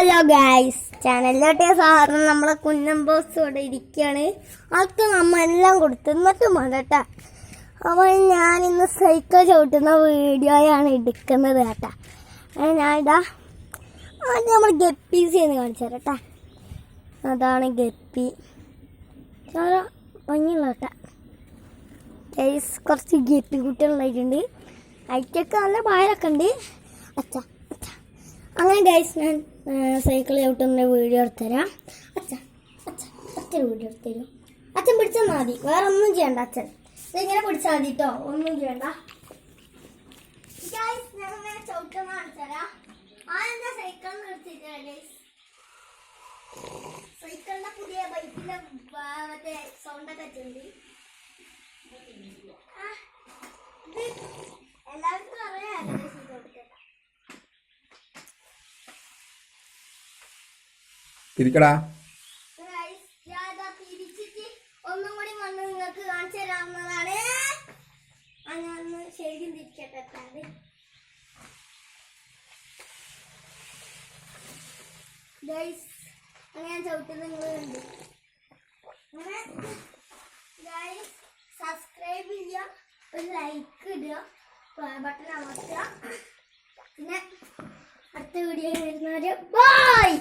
Hello guys, ചാനലിലോട്ട് സാറിന് നമ്മളെ കുഞ്ഞൻ boss ഇവിടെ ഇരിക്കുകയാണ്. ആൾക്ക് നമ്മളെല്ലാം കൊടുത്തു എന്നിട്ടും വേണ്ടട്ടാ. അപ്പോൾ ഞാനിന്ന് സൈക്കിൾ ചവിട്ടുന്ന വീഡിയോയാണ് എടുക്കുന്നത് കേട്ടാ. ഞാനിതാ നമ്മൾ ഗപ്പീസ് എന്ന് കാണിച്ചു തരാം. അതാണ് ഗപ്പി, చాలా ഭംഗിയുള്ള കേട്ടാ. ഗൈസ്, കുറച്ച് ഗപ്പി കുട്ടികളുണ്ടായിട്ടുണ്ട്. അയറ്റൊക്കെ നല്ല പായലൊക്കെ ഉണ്ട്. അച്ഛാ അങ്ങനെ ഗൈസ്, ഞാൻ സൈക്കിൾ ചവിട്ടുന്ന വീഡിയോ എടുത്തുതരാം. അച്ഛൻ വീഡിയോ എടുത്തുതരും. അച്ഛൻ പിടിച്ചാൽ മതി, വേറെ ഒന്നും ചെയ്യണ്ട. അച്ഛൻ ഇതിങ്ങനെ പിടിച്ചാൽ മതി കേട്ടോ, ഒന്നും ചെയ്യണ്ട. ഗൈസ്, ഞാൻ ചവിട്ടുന്ന കാണിച്ചുതരാം. ആദ്യം സൈക്കിൾ നിർത്തിയിട്ടാ ഗൈസ്. സൈക്കിളിന്റെ പുതിയ ബൈക്കിന്റെ മറ്റേ സൗണ്ടൊക്കെ ഉണ്ട്. എല്ലാവർക്കും അറിയാം. തിരിക്കടാ. തിരിച്ചിട്ട് ഒന്നും കൂടി വന്ന് നിങ്ങൾക്ക് കാണിച്ചു തരാവുന്നതാണ്. ഞാൻ ശരിക്കും തിരിക്കട്ടെ. ഗൈസ്, അങ്ങനെ ചവിട്ടുന്നത് നിങ്ങൾ കണ്ടു. അങ്ങനെ ഗൈസ്, സബ്സ്ക്രൈബ് ചെയ്യുക, ഒരു ലൈക്ക് ഇടുക, ബട്ടൺ അമർത്തുക. പിന്നെ അടുത്ത വീഡിയോ വരുന്നവര് ബൈ.